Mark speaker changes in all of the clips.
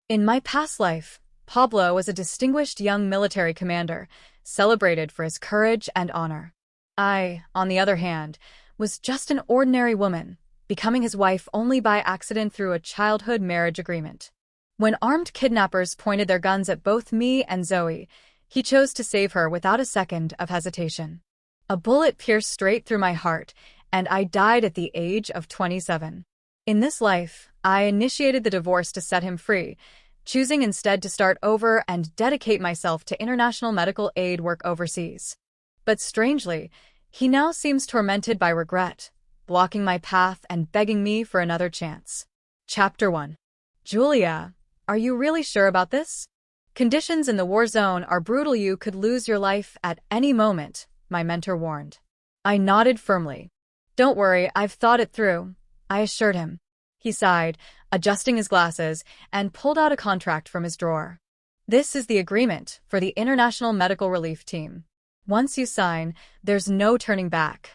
Speaker 1: In my past life, Pablo was a distinguished young military commander, celebrated for his courage and honor. I, on the other hand, was just an ordinary woman, becoming his wife only by accident through a childhood marriage agreement. When armed kidnappers pointed their guns at both me and Zoe, he chose to save her without a second of hesitation. A bullet pierced straight through my heart, and I died at the age of 27. In this life, I initiated the divorce to set him free, choosing instead to start over and dedicate myself to international medical aid work overseas. But strangely, he now seems tormented by regret, blocking my path and begging me for another chance. Chapter 1. Julia, are you really sure about this? Conditions in the war zone are brutal. You could lose your life at any moment, my mentor warned. I nodded firmly. Don't worry, I've thought it through, I assured him. He sighed, adjusting his glasses, and pulled out a contract from his drawer. This is the agreement for the International Medical Relief Team. Once you sign, there's no turning back.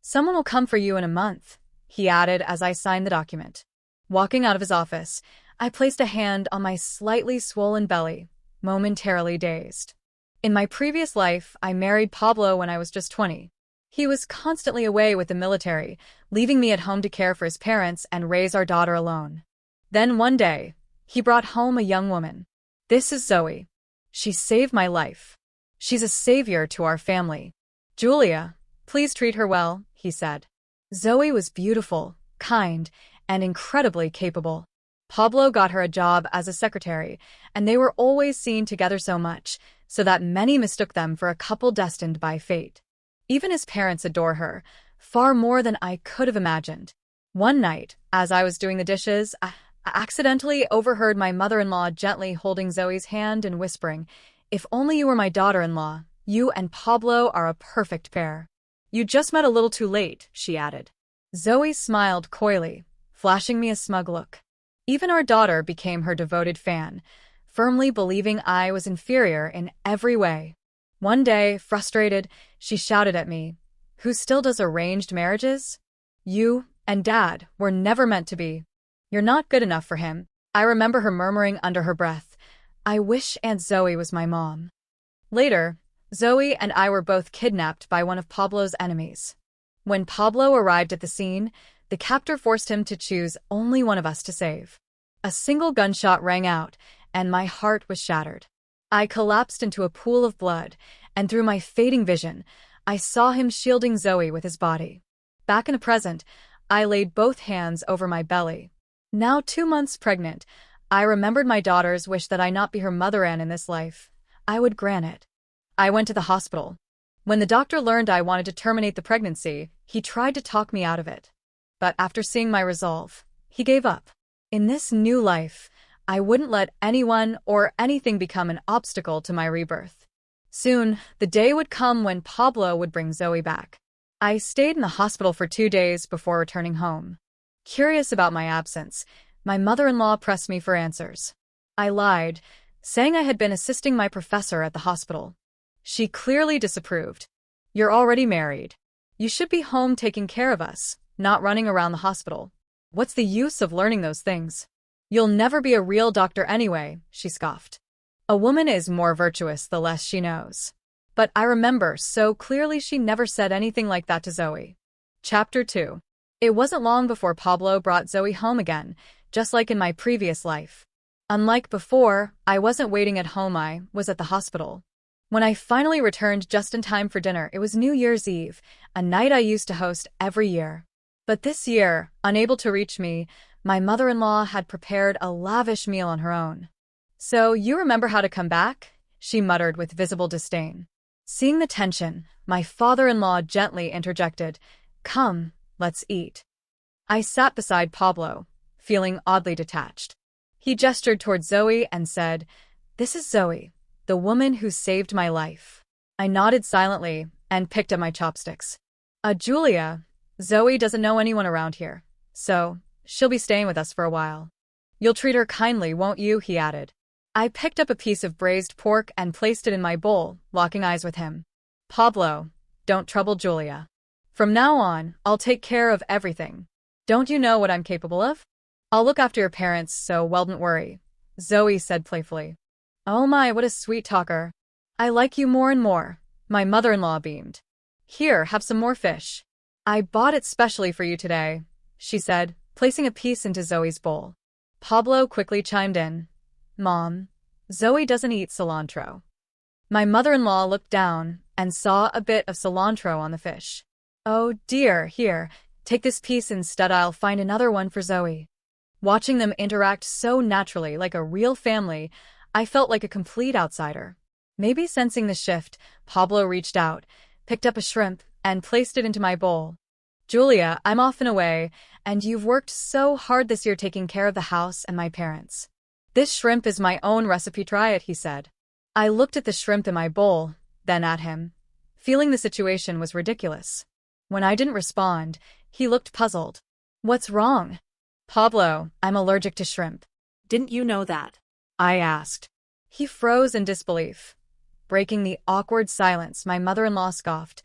Speaker 1: Someone will come for you in a month, he added as I signed the document. Walking out of his office, I placed a hand on my slightly swollen belly, momentarily dazed. In my previous life, I married Pablo when I was just 20. He was constantly away with the military, leaving me at home to care for his parents and raise our daughter alone. Then one day, he brought home a young woman. This is Zoe. She saved my life. She's a savior to our family. Julia, please treat her well, he said. Zoe was beautiful, kind, and incredibly capable. Pablo got her a job as a secretary, and they were always seen together so much, so that many mistook them for a couple destined by fate. Even his parents adore her, far more than I could have imagined. One night, as I was doing the dishes, I accidentally overheard my mother-in-law gently holding Zoe's hand and whispering, "If only you were my daughter-in-law, you and Pablo are a perfect pair." "You just met a little too late," she added. Zoe smiled coyly, flashing me a smug look. Even our daughter became her devoted fan, firmly believing I was inferior in every way. One day, frustrated, she shouted at me, "Who still does arranged marriages? You and Dad were never meant to be. You're not good enough for him." I remember her murmuring under her breath, "I wish Aunt Zoe was my mom." Later, Zoe and I were both kidnapped by one of Pablo's enemies. When Pablo arrived at the scene, the captor forced him to choose only one of us to save. A single gunshot rang out, and my heart was shattered. I collapsed into a pool of blood, and through my fading vision, I saw him shielding Zoe with his body. Back in the present, I laid both hands over my belly. Now 2 months pregnant, I remembered my daughter's wish that I not be her mother Ann in this life. I would grant it. I went to the hospital. When the doctor learned I wanted to terminate the pregnancy, he tried to talk me out of it. But after seeing my resolve, he gave up. In this new life, I wouldn't let anyone or anything become an obstacle to my rebirth. Soon, the day would come when Pablo would bring Zoe back. I stayed in the hospital for 2 days before returning home. Curious about my absence, my mother-in-law pressed me for answers. I lied, saying I had been assisting my professor at the hospital. She clearly disapproved. "You're already married. You should be home taking care of us, not running around the hospital. What's the use of learning those things? You'll never be a real doctor anyway," she scoffed. A woman is more virtuous the less she knows. But I remember so clearly she never said anything like that to Zoe. Chapter 2. It wasn't long before Pablo brought Zoe home again, just like in my previous life. Unlike before, I wasn't waiting at home, I was at the hospital. When I finally returned just in time for dinner, it was New Year's Eve, a night I used to host every year. But this year, unable to reach me, my mother-in-law had prepared a lavish meal on her own. "So you remember how to come back?" she muttered with visible disdain. Seeing the tension, my father-in-law gently interjected, "Come, let's eat." I sat beside Pablo, feeling oddly detached. He gestured toward Zoe and said, "This is Zoe, the woman who saved my life." I nodded silently and picked up my chopsticks. Julia, Zoe doesn't know anyone around here, so she'll be staying with us for a while. You'll treat her kindly, won't you?" he added. I picked up a piece of braised pork and placed it in my bowl, locking eyes with him. "Pablo, don't trouble Julia. From now on, I'll take care of everything. Don't you know what I'm capable of? I'll look after your parents, so don't worry. Zoe said playfully. Oh my, what a sweet talker. I like you more and more, my mother-in-law beamed. Here, have some more fish. I bought it specially for you today, she said, placing a piece into Zoe's bowl. Pablo quickly chimed in. Mom, Zoe doesn't eat cilantro. My mother-in-law looked down and saw a bit of cilantro on the fish. Oh dear, here, take this piece instead, I'll find another one for Zoe. Watching them interact so naturally like a real family, I felt like a complete outsider. Maybe sensing the shift, Pablo reached out, picked up a shrimp, and placed it into my bowl. Julia, I'm off and away, and you've worked so hard this year taking care of the house and my parents. This shrimp is my own recipe, try it, he said. I looked at the shrimp in my bowl, then at him, feeling the situation was ridiculous. When I didn't respond, he looked puzzled. What's wrong? Pablo, I'm allergic to shrimp.
Speaker 2: Didn't you know that?
Speaker 1: I asked. He froze in disbelief. Breaking the awkward silence, my mother-in-law scoffed.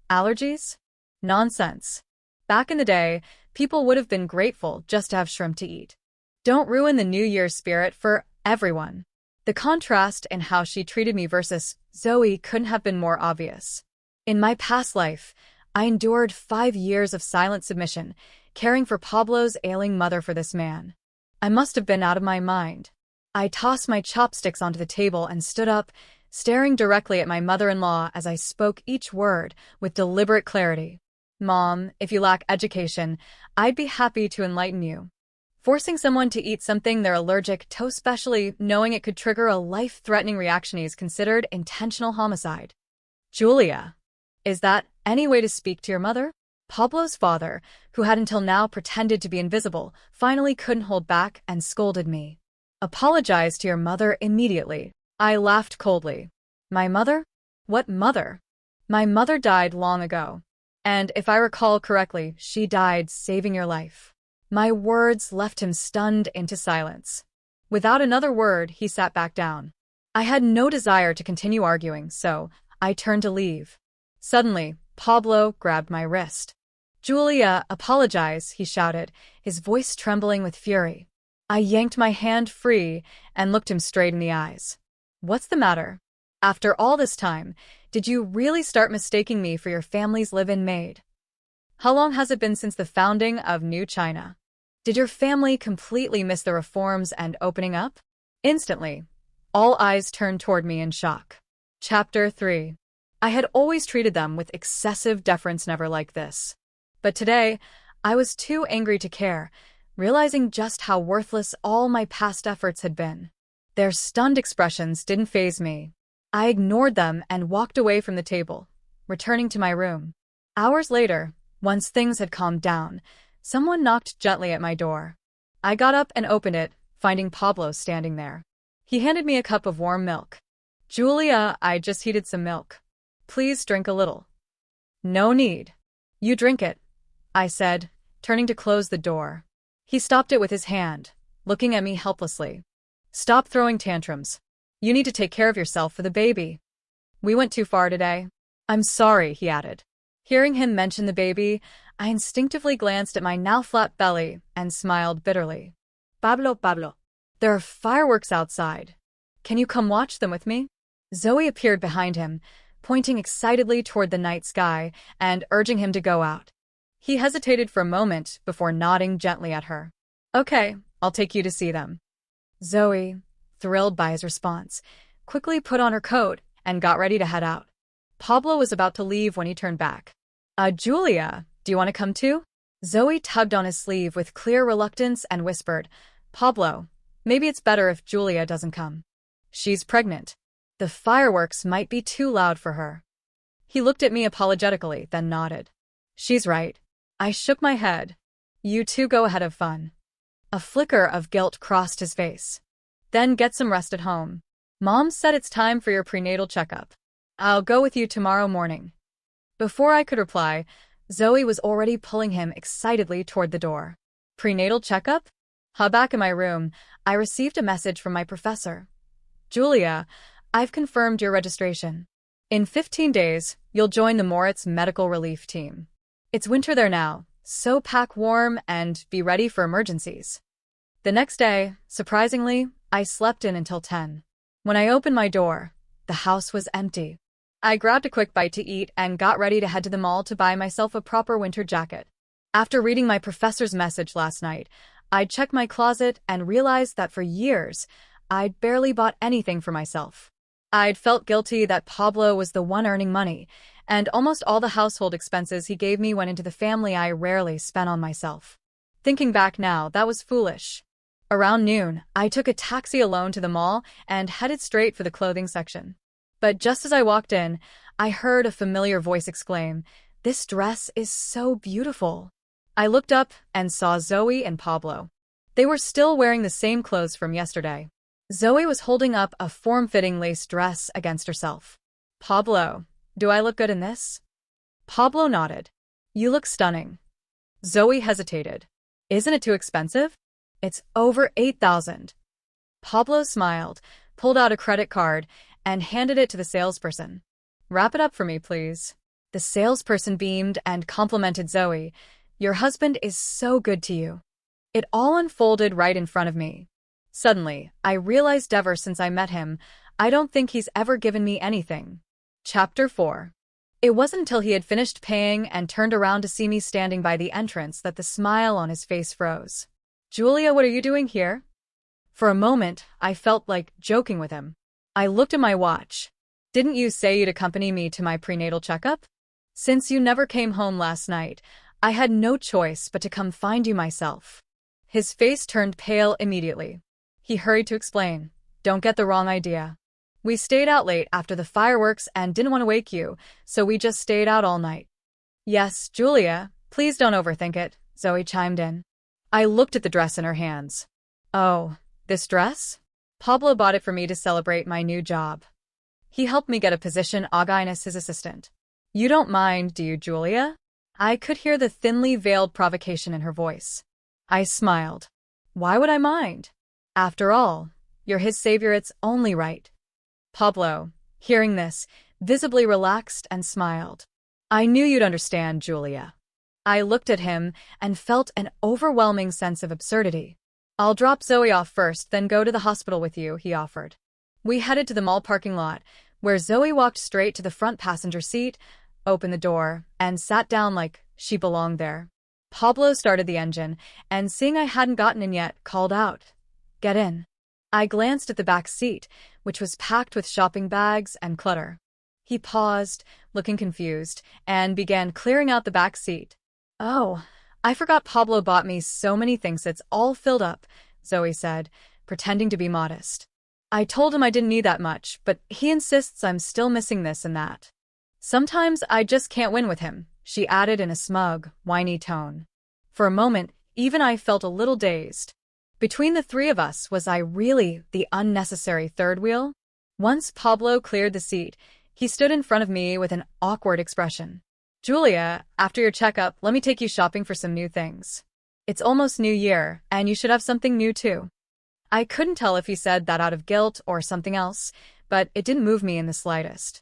Speaker 1: Allergies? Nonsense. Back in the day, people would have been grateful just to have shrimp to eat. Don't ruin the New Year's spirit for everyone. The contrast in how she treated me versus Zoe couldn't have been more obvious. In my past life, I endured 5 years of silent submission, caring for Pablo's ailing mother for this man. I must have been out of my mind. I tossed my chopsticks onto the table and stood up, staring directly at my mother-in-law as I spoke each word with deliberate clarity. Mom, if you lack education, I'd be happy to enlighten you. Forcing someone to eat something they're allergic to, especially knowing it could trigger a life-threatening reaction, is considered intentional homicide. Julia, is that any way to speak to your mother? Pablo's father, who had until now pretended to be invisible, finally couldn't hold back and scolded me. Apologize to your mother immediately. I laughed coldly. My mother? What mother? My mother died long ago. And if I recall correctly, she died saving your life. My words left him stunned into silence. Without another word, he sat back down. I had no desire to continue arguing, so I turned to leave. Suddenly, Pablo grabbed my wrist. Julia, apologize, he shouted, his voice trembling with fury. I yanked my hand free and looked him straight in the eyes. What's the matter? After all this time, did you really start mistaking me for your family's live-in maid? How long has it been since the founding of New China? Did your family completely miss the reforms and opening up? Instantly, all eyes turned toward me in shock. Chapter 3. I had always treated them with excessive deference, never like this. But today, I was too angry to care, realizing just how worthless all my past efforts had been. Their stunned expressions didn't faze me. I ignored them and walked away from the table, returning to my room. Hours later, once things had calmed down, someone knocked gently at my door. I got up and opened it, finding Pablo standing there. He handed me a cup of warm milk. Julia, I just heated some milk. Please drink a little. No need. You drink it, I said, turning to close the door. He stopped it with his hand, looking at me helplessly. Stop throwing tantrums. You need to take care of yourself for the baby. We went too far today. I'm sorry, he added. Hearing him mention the baby, I instinctively glanced at my now flat belly and smiled bitterly.
Speaker 2: Pablo.
Speaker 1: There are fireworks outside. Can you come watch them with me? Zoe appeared behind him, pointing excitedly toward the night sky and urging him to go out. He hesitated for a moment before nodding gently at her. Okay, I'll take you to see them. Zoe, thrilled by his response, quickly put on her coat and got ready to head out. Pablo was about to leave when he turned back. Julia, do you want to come too? Zoe tugged on his sleeve with clear reluctance and whispered, Pablo, maybe it's better if Julia doesn't come. She's pregnant. The fireworks might be too loud for her. He looked at me apologetically, then nodded. She's right. I shook my head. You two go ahead, have fun. A flicker of guilt crossed his face. Then get some rest at home. Mom said it's time for your prenatal checkup. I'll go with you tomorrow morning. Before I could reply, Zoe was already pulling him excitedly toward the door. Prenatal checkup? Back in my room, I received a message from my professor. Julia, I've confirmed your registration. In 15 days, you'll join the Moritz Medical Relief Team. It's winter there now, so pack warm and be ready for emergencies. The next day, surprisingly, I slept in until 10. When I opened my door, the house was empty. I grabbed a quick bite to eat and got ready to head to the mall to buy myself a proper winter jacket. After reading my professor's message last night, I'd checked my closet and realized that for years, I'd barely bought anything for myself. I'd felt guilty that Pablo was the one earning money, and almost all the household expenses he gave me went into the family I rarely spent on myself. Thinking back now, that was foolish. Around noon, I took a taxi alone to the mall and headed straight for the clothing section. But just as I walked in, I heard a familiar voice exclaim, "This dress is so beautiful." I looked up and saw Zoe and Pablo. They were still wearing the same clothes from yesterday. Zoe was holding up a form-fitting lace dress against herself. "Pablo, do I look good in this?" Pablo nodded. "You look stunning." Zoe hesitated. "Isn't it too expensive?" "It's over 8,000. Pablo smiled, pulled out a credit card, and handed it to the salesperson. "Wrap it up for me, please." The salesperson beamed and complimented Zoe. "Your husband is so good to you." It all unfolded right in front of me. Suddenly, I realized ever since I met him, I don't think he's ever given me anything. Chapter 4. It wasn't until he had finished paying and turned around to see me standing by the entrance that the smile on his face froze. "Julia, what are you doing here?" For a moment, I felt like joking with him. I looked at my watch. "Didn't you say you'd accompany me to my prenatal checkup? Since you never came home last night, I had no choice but to come find you myself." His face turned pale immediately. He hurried to explain, "Don't get the wrong idea. We stayed out late after the fireworks and didn't want to wake you, so we just stayed out all night." "Yes, Julia, please don't overthink it," Zoe chimed in. I looked at the dress in her hands. "Oh, this dress? Pablo bought it for me to celebrate my new job. He helped me get a position again as his assistant. You don't mind, do you, Julia?" I could hear the thinly veiled provocation in her voice. I smiled. "Why would I mind? After all, you're his savior, it's only right." Pablo, hearing this, visibly relaxed and smiled. "I knew you'd understand, Julia." I looked at him and felt an overwhelming sense of absurdity. "I'll drop Zoe off first, then go to the hospital with you," he offered. We headed to the mall parking lot, where Zoe walked straight to the front passenger seat, opened the door, and sat down like she belonged there. Pablo started the engine, and seeing I hadn't gotten in yet, called out, "Get in." I glanced at the back seat, which was packed with shopping bags and clutter. He paused, looking confused, and began clearing out the back seat. "Oh, I forgot Pablo bought me so many things, it's all filled up," Zoe said, pretending to be modest. I told him I didn't need that much, but he insists I'm still missing this and that. "Sometimes I just can't win with him," she added in a smug, whiny tone. For a moment, even I felt a little dazed. Between the three of us, was I really the unnecessary third wheel? Once Pablo cleared the seat, he stood in front of me with an awkward expression. "Julia, after your checkup, let me take you shopping for some new things. It's almost New Year, and you should have something new too." I couldn't tell if he said that out of guilt or something else, but it didn't move me in the slightest.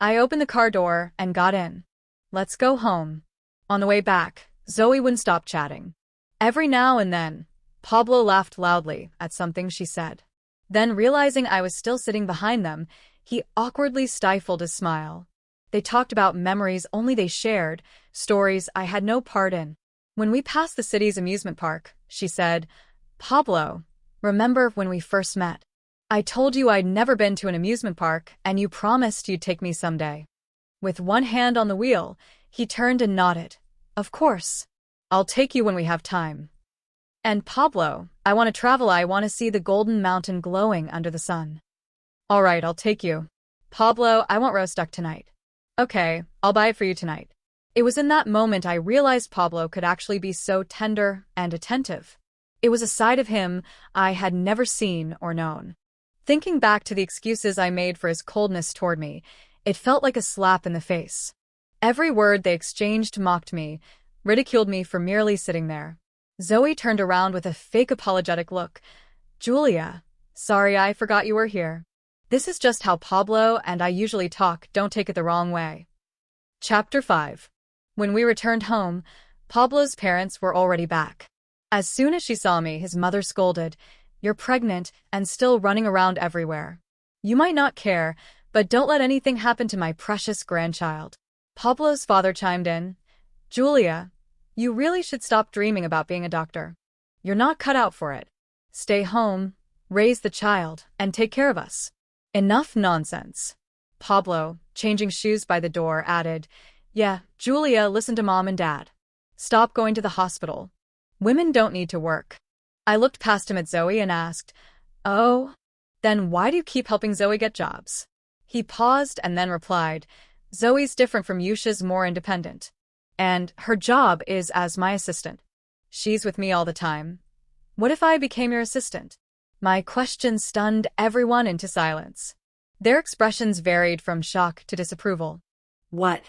Speaker 1: I opened the car door and got in. "Let's go home." On the way back, Zoe wouldn't stop chatting. Every now and then, Pablo laughed loudly at something she said. Then, realizing I was still sitting behind them, he awkwardly stifled a smile. They talked about memories only they shared, stories I had no part in. When we passed the city's amusement park, she said, "Pablo, remember when we first met? I told you I'd never been to an amusement park, and you promised you'd take me someday." With one hand on the wheel, he turned and nodded. "Of course. I'll take you when we have time." "And Pablo, I want to travel. I want to see the Golden Mountain glowing under the sun." "All right, I'll take you." "Pablo, I want roast duck tonight." "Okay, I'll buy it for you tonight." It was in that moment I realized Pablo could actually be so tender and attentive. It was a side of him I had never seen or known. Thinking back to the excuses I made for his coldness toward me, it felt like a slap in the face. Every word they exchanged mocked me, ridiculed me for merely sitting there. Zoe turned around with a fake apologetic look. "Julia, sorry, I forgot you were here. This is just how Pablo and I usually talk, don't take it the wrong way." Chapter 5. When we returned home, Pablo's parents were already back. As soon as she saw me, his mother scolded, You're pregnant and still running around everywhere. You might not care, but don't let anything happen to my precious grandchild." Pablo's father chimed in. "Julia, you really should stop dreaming about being a doctor. You're not cut out for it. Stay home, raise the child, and take care of us." "Enough nonsense." Pablo, changing shoes by the door, added, "Yeah, Julia, listen to Mom and Dad. Stop going to the hospital. Women don't need to work." I looked past him at Zoe and asked, "Oh? Then why do you keep helping Zoe get jobs?" He paused and then replied, "Zoe's different from Yusha's, more independent. And her job is as my assistant. She's with me all the time. What if I became your assistant?" My question stunned everyone into silence. Their expressions varied from shock to disapproval.
Speaker 2: What?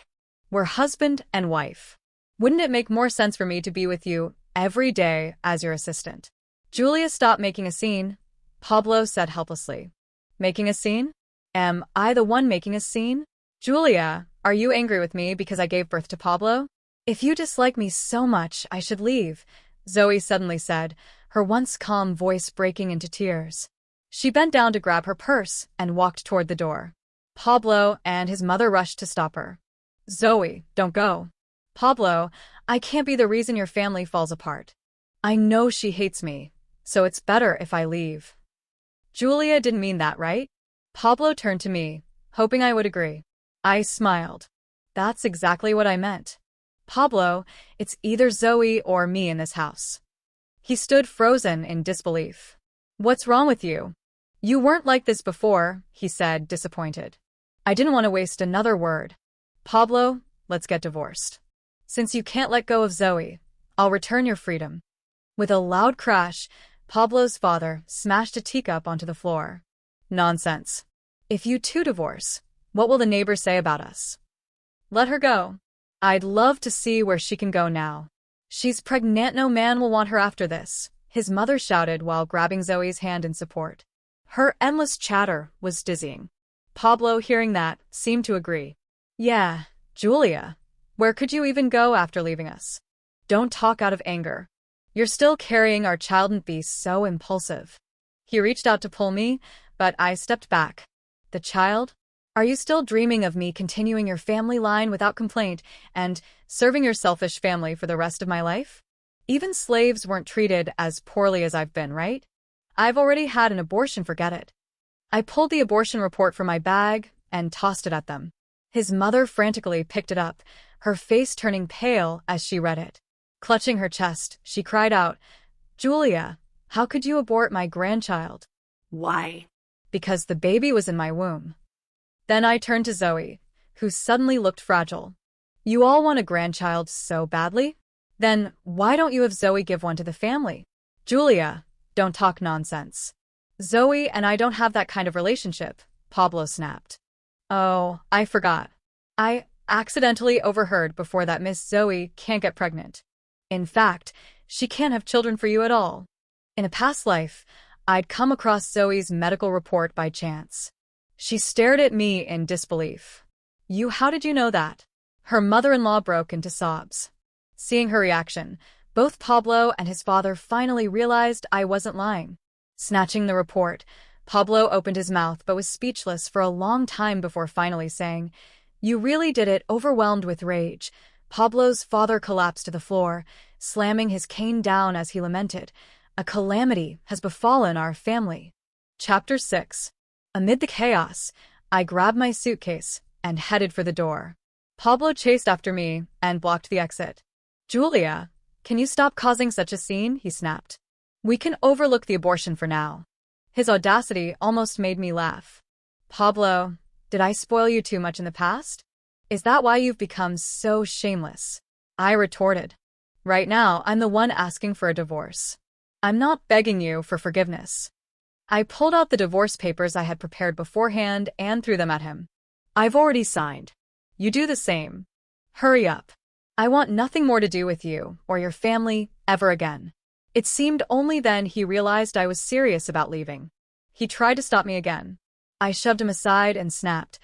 Speaker 1: "We're husband and wife. Wouldn't it make more sense for me to be with you every day as your assistant?" "Julia, stop making a scene," Pablo said helplessly. "Making a scene? Am I the one making a scene? Julia, are you angry with me because I gave birth to Pablo? If you dislike me so much, I should leave," Zoe suddenly said, her once calm voice breaking into tears. She bent down to grab her purse and walked toward the door. Pablo and his mother rushed to stop her. "Zoe, don't go." "Pablo, I can't be the reason your family falls apart. I know she hates me, so it's better if I leave." "Julia didn't mean that, right?" Pablo turned to me, hoping I would agree. I smiled. "That's exactly what I meant. Pablo, it's either Zoe or me in this house." He stood frozen in disbelief. "What's wrong with you? You weren't like this before," he said, disappointed. I didn't want to waste another word. "Pablo, let's get divorced. Since you can't let go of Zoe, I'll return your freedom." With a loud crash, Pablo's father smashed a teacup onto the floor. "Nonsense. If you two divorce, what will the neighbors say about us? Let her go. I'd love to see where she can go now. She's pregnant, no man will want her after this," his mother shouted while grabbing Zoe's hand in support. Her endless chatter was dizzying. Pablo, hearing that, seemed to agree. "Yeah, Julia, where could you even go after leaving us? Don't talk out of anger. You're still carrying our child and be so impulsive." He reached out to pull me, but I stepped back. "The child? Are you still dreaming of me continuing your family line without complaint and serving your selfish family for the rest of my life? Even slaves weren't treated as poorly as I've been, right? I've already had an abortion, forget it." I pulled the abortion report from my bag and tossed it at them. His mother frantically picked it up, her face turning pale as she read it. Clutching her chest, she cried out, "Julia, how could you abort my grandchild?"
Speaker 2: Why?
Speaker 1: "Because the baby was in my womb." Then I turned to Zoe, who suddenly looked fragile. "You all want a grandchild so badly? Then why don't you have Zoe give one to the family?" "Julia, don't talk nonsense. Zoe and I don't have that kind of relationship," Pablo snapped. "Oh, I forgot. I accidentally overheard before that Miss Zoe can't get pregnant. In fact, she can't have children for you at all." In a past life, I'd come across Zoe's medical report by chance. She stared at me in disbelief. How did you know that?" Her mother-in-law broke into sobs. Seeing her reaction, both Pablo and his father finally realized I wasn't lying. Snatching the report, Pablo opened his mouth but was speechless for a long time before finally saying, "You really did it." Overwhelmed with rage, Pablo's father collapsed to the floor, slamming his cane down as he lamented, "A calamity has befallen our family." Chapter 6. Amid the chaos, I grabbed my suitcase and headed for the door. Pablo chased after me and blocked the exit. "Julia, can you stop causing such a scene?" he snapped. "We can overlook the abortion for now." His audacity almost made me laugh. "Pablo, did I spoil you too much in the past? Is that why you've become so shameless?" I retorted. "Right now, I'm the one asking for a divorce. I'm not begging you for forgiveness." I pulled out the divorce papers I had prepared beforehand and threw them at him. "I've already signed. You do the same. Hurry up. I want nothing more to do with you or your family ever again." It seemed only then he realized I was serious about leaving. He tried to stop me again. I shoved him aside and snapped,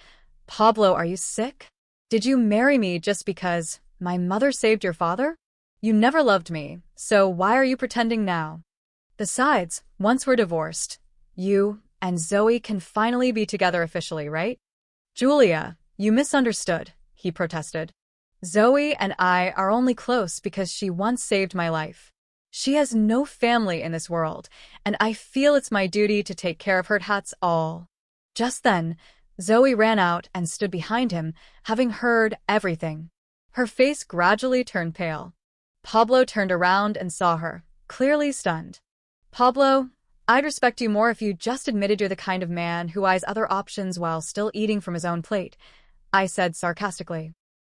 Speaker 1: "Pablo, are you sick? Did you marry me just because my mother saved your father? You never loved me, so why are you pretending now?" Besides, once we're divorced, you and Zoe can finally be together officially, right? Julia, you misunderstood, he protested. Zoe and I are only close because she once saved my life. She has no family in this world, and I feel it's my duty to take care of her. That's all. Just then, Zoe ran out and stood behind him, having heard everything. Her face gradually turned pale. Pablo turned around and saw her, clearly stunned. Pablo, I'd respect you more if you just admitted you're the kind of man who eyes other options while still eating from his own plate, I said sarcastically.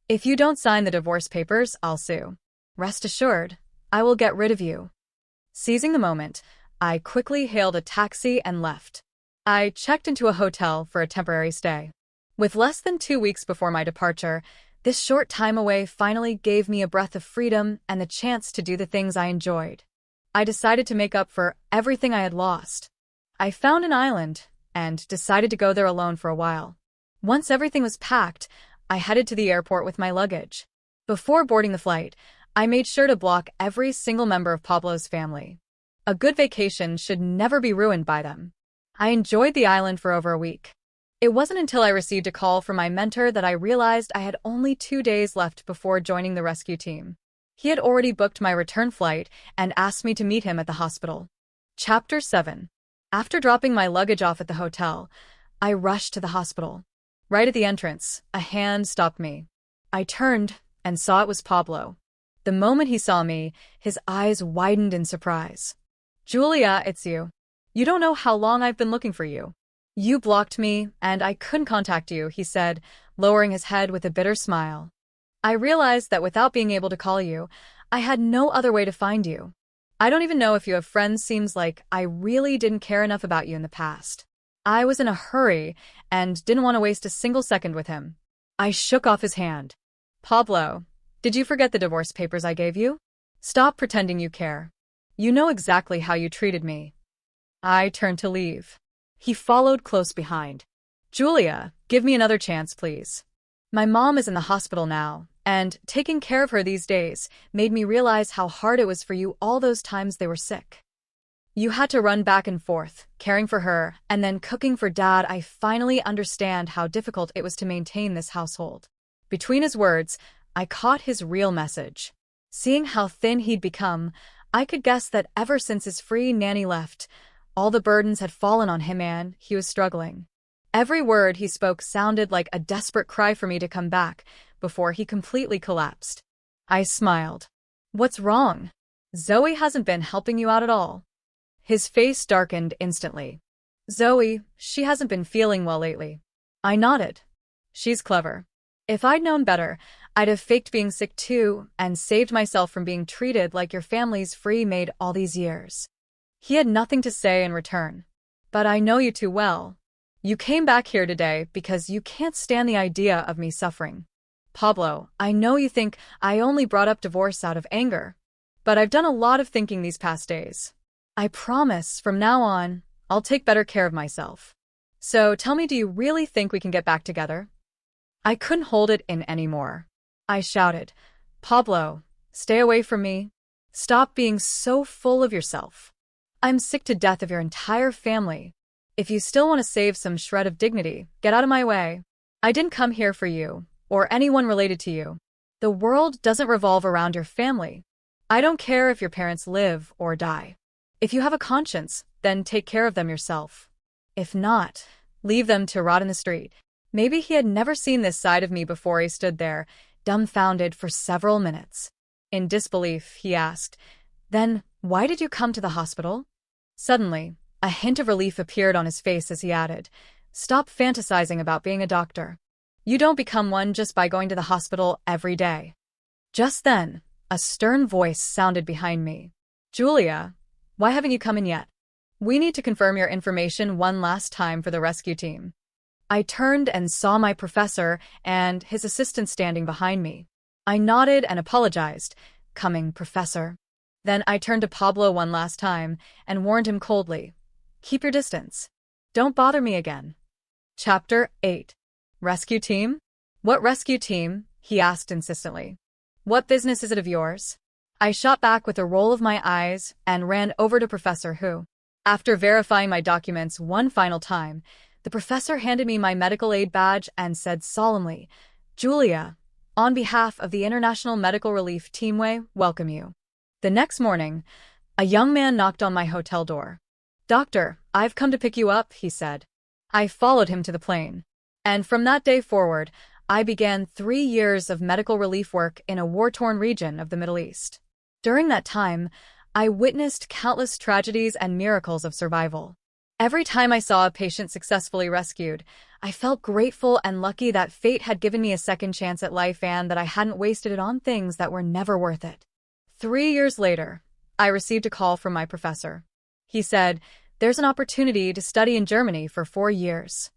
Speaker 1: If you don't sign the divorce papers, I'll sue. Rest assured, I will get rid of you. Seizing the moment, I quickly hailed a taxi and left. I checked into a hotel for a temporary stay. With less than 2 weeks before my departure, this short time away finally gave me a breath of freedom and the chance to do the things I enjoyed. I decided to make up for everything I had lost. I found an island and decided to go there alone for a while. Once everything was packed, I headed to the airport with my luggage. Before boarding the flight, I made sure to block every single member of Pablo's family. A good vacation should never be ruined by them. I enjoyed the island for over a week. It wasn't until I received a call from my mentor that I realized I had only 2 days left before joining the rescue team. He had already booked my return flight and asked me to meet him at the hospital. Chapter 7. After dropping my luggage off at the hotel, I rushed to the hospital. Right at the entrance, a hand stopped me. I turned and saw it was Pablo. The moment he saw me, his eyes widened in surprise. Julia, it's you. You don't know how long I've been looking for you. You blocked me, and I couldn't contact you, he said, lowering his head with a bitter smile. I realized that without being able to call you, I had no other way to find you. I don't even know if you have friends. Seems like I really didn't care enough about you in the past. I was in a hurry and didn't want to waste a single second with him. I shook off his hand. Pablo, did you forget the divorce papers I gave you? Stop pretending you care. You know exactly how you treated me. I turned to leave. He followed close behind. Julia, give me another chance, please. My mom is in the hospital now, and taking care of her these days made me realize how hard it was for you all those times they were sick. You had to run back and forth, caring for her, and then cooking for Dad. I finally understand how difficult it was to maintain this household. Between his words, I caught his real message. Seeing how thin he'd become, I could guess that ever since his free nanny left, all the burdens had fallen on him and he was struggling. Every word he spoke sounded like a desperate cry for me to come back before he completely collapsed. I smiled. What's wrong? Zoe hasn't been helping you out at all. His face darkened instantly. Zoe, she hasn't been feeling well lately. I nodded. She's clever. If I'd known better, I'd have faked being sick too and saved myself from being treated like your family's free maid all these years. He had nothing to say in return. But I know you too well. You came back here today because you can't stand the idea of me suffering. Pablo, I know you think I only brought up divorce out of anger, but I've done a lot of thinking these past days. I promise, from now on, I'll take better care of myself. So tell me, do you really think we can get back together? I couldn't hold it in anymore. I shouted, Pablo, stay away from me. Stop being so full of yourself. I'm sick to death of your entire family. If you still want to save some shred of dignity, get out of my way. I didn't come here for you, or anyone related to you. The world doesn't revolve around your family. I don't care if your parents live or die. If you have a conscience, then take care of them yourself. If not, leave them to rot in the street. Maybe he had never seen this side of me before. He stood there, dumbfounded for several minutes. In disbelief, he asked, Then, why did you come to the hospital? Suddenly, a hint of relief appeared on his face as he added, Stop fantasizing about being a doctor. You don't become one just by going to the hospital every day. Just then, a stern voice sounded behind me. Julia, why haven't you come in yet? We need to confirm your information one last time for the rescue team. I turned and saw my professor and his assistant standing behind me. I nodded and apologized. Coming, Professor. Then I turned to Pablo one last time and warned him coldly. Keep your distance. Don't bother me again. Chapter 8. Rescue team? What rescue team? He asked insistently. What business is it of yours? I shot back with a roll of my eyes and ran over to Professor Hu. After verifying my documents one final time, the professor handed me my medical aid badge and said solemnly, "Julia, on behalf of the International Medical Relief Team, we welcome you." The next morning, a young man knocked on my hotel door. "Doctor, I've come to pick you up," he said. I followed him to the plane. And from that day forward, I began 3 years of medical relief work in a war-torn region of the Middle East. During that time, I witnessed countless tragedies and miracles of survival. Every time I saw a patient successfully rescued, I felt grateful and lucky that fate had given me a second chance at life and that I hadn't wasted it on things that were never worth it. 3 years later, I received a call from my professor. He said, "There's an opportunity to study in Germany for 4 years.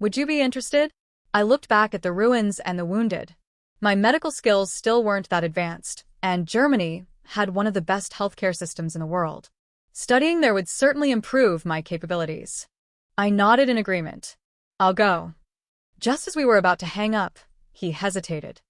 Speaker 1: Would you be interested?" I looked back at the ruins and the wounded. My medical skills still weren't that advanced, and Germany had one of the best healthcare systems in the world. Studying there would certainly improve my capabilities. I nodded in agreement. "I'll go." Just as we were about to hang up, he hesitated.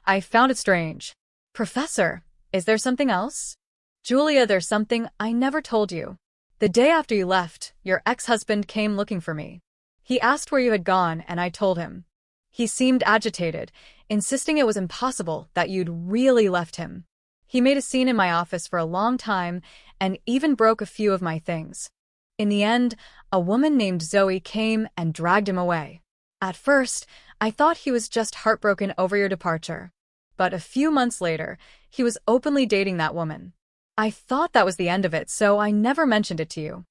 Speaker 1: I found it strange. "Professor, is there something else?" "Julia, there's something I never told you. The day after you left, your ex-husband came looking for me. He asked where you had gone, and I told him. He seemed agitated, insisting it was impossible that you'd really left him. He made a scene in my office for a long time and even broke a few of my things. In the end, a woman named Zoe came and dragged him away. At first, I thought he was just heartbroken over your departure. But a few months later, he was openly dating that woman. I thought that was the end of it, so I never mentioned it to you.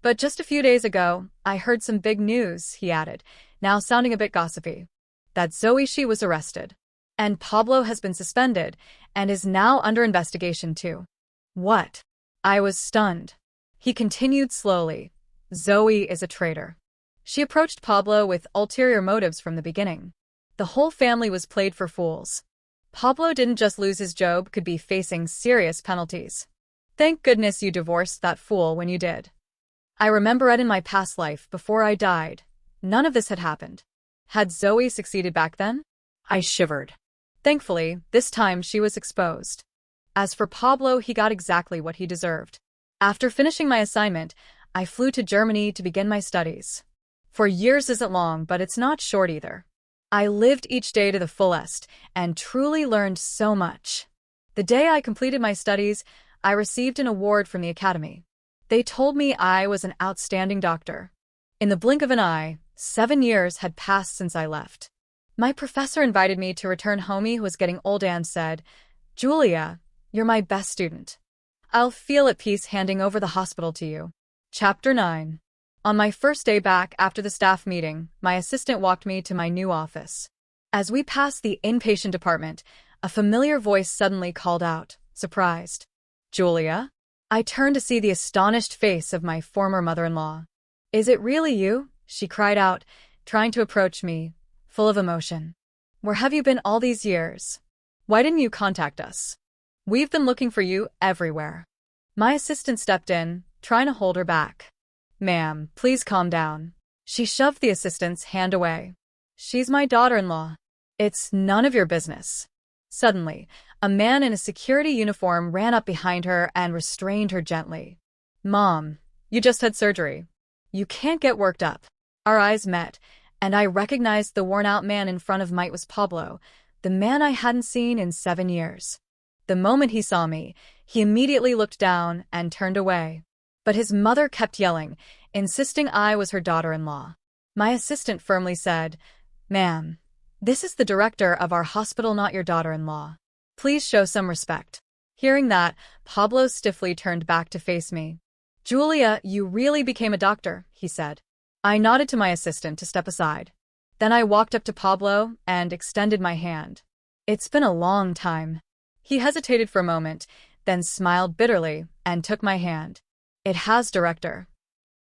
Speaker 1: But just a few days ago, I heard some big news," he added, now sounding a bit gossipy. "That Zoe she was arrested. And Pablo has been suspended and is now under investigation too." "What?" I was stunned. He continued slowly. "Zoe is a traitor. She approached Pablo with ulterior motives from the beginning. The whole family was played for fools. Pablo didn't just lose his job, could be facing serious penalties. Thank goodness you divorced that fool when you did. I remember it in my past life before I died. None of this had happened. Had Zoe succeeded back then?" I shivered. Thankfully, this time she was exposed. As for Pablo, he got exactly what he deserved. After finishing my assignment, I flew to Germany to begin my studies. 4 years isn't long, but it's not short either. I lived each day to the fullest and truly learned so much. The day I completed my studies, I received an award from the Academy. They told me I was an outstanding doctor. In the blink of an eye, 7 years had passed since I left. My professor invited me to return home. He was getting old and said, "Julia, you're my best student. I'll feel at peace handing over the hospital to you." Chapter 9. On my first day back after the staff meeting, my assistant walked me to my new office. As we passed the inpatient department, a familiar voice suddenly called out, surprised, "Julia?" I turned to see the astonished face of my former mother-in-law. "Is it really you?" she cried out, trying to approach me, full of emotion. "Where have you been all these years? Why didn't you contact us? We've been looking for you everywhere." My assistant stepped in, trying to hold her back. "Ma'am, please calm down." She shoved the assistant's hand away. "She's my daughter-in-law. It's none of your business." Suddenly, a man in a security uniform ran up behind her and restrained her gently. "Mom, you just had surgery. You can't get worked up." Our eyes met, and I recognized the worn-out man in front of me was Pablo, the man I hadn't seen in 7 years. The moment he saw me, he immediately looked down and turned away. But his mother kept yelling, insisting I was her daughter-in-law. My assistant firmly said, "Ma'am, this is the director of our hospital, not your daughter-in-law. Please show some respect." Hearing that, Pablo stiffly turned back to face me. "Julia, you really became a doctor," he said. I nodded to my assistant to step aside. Then I walked up to Pablo and extended my hand. "It's been a long time." He hesitated for a moment, then smiled bitterly and took my hand. "It has, Director."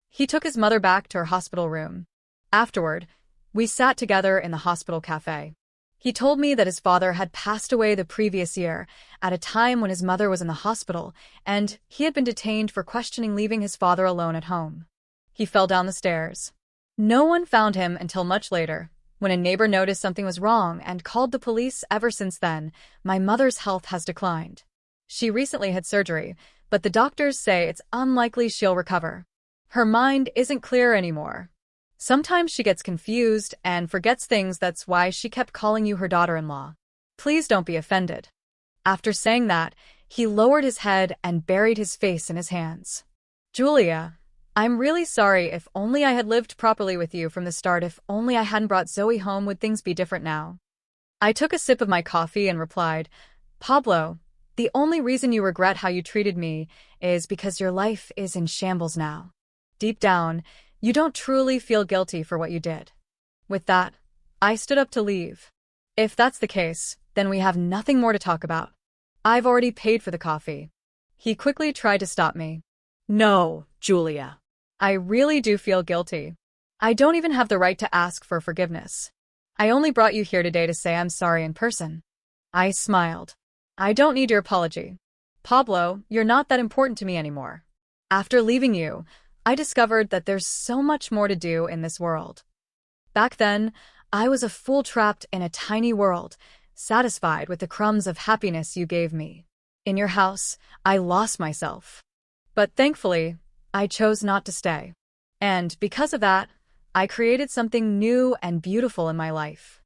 Speaker 1: He took his mother back to her hospital room. Afterward, we sat together in the hospital cafe. He told me that his father had passed away the previous year, at a time when his mother was in the hospital, and he had been detained for questioning, leaving his father alone at home. He fell down the stairs. No one found him until much later, when a neighbor noticed something was wrong and called the police. Ever since then, my mother's health has declined. She recently had surgery, but the doctors say it's unlikely she'll recover. Her mind isn't clear anymore. Sometimes she gets confused and forgets things. That's why she kept calling you her daughter-in-law. Please don't be offended." After saying that, he lowered his head and buried his face in his hands. "Julia, I'm really sorry. If only I had lived properly with you from the start. If only I hadn't brought Zoe home. Would things be different now?" I took a sip of my coffee and replied, "Pablo, the only reason you regret how you treated me is because your life is in shambles now. Deep down, you don't truly feel guilty for what you did." With that, I stood up to leave. "If that's the case, then we have nothing more to talk about. I've already paid for the coffee." He quickly tried to stop me.
Speaker 2: No, Julia.
Speaker 1: "I really do feel guilty. I don't even have the right to ask for forgiveness. I only brought you here today to say I'm sorry in person." I smiled. "I don't need your apology. Pablo, you're not that important to me anymore. After leaving you, I discovered that there's so much more to do in this world. Back then, I was a fool trapped in a tiny world, satisfied with the crumbs of happiness you gave me. In your house, I lost myself. But thankfully, I chose not to stay. And because of that, I created something new and beautiful in my life."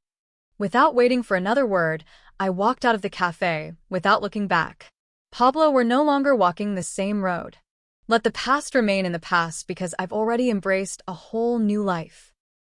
Speaker 1: Without waiting for another word, I walked out of the cafe, without looking back. Pablo, we're no longer walking the same road. Let the past remain in the past because I've already embraced a whole new life.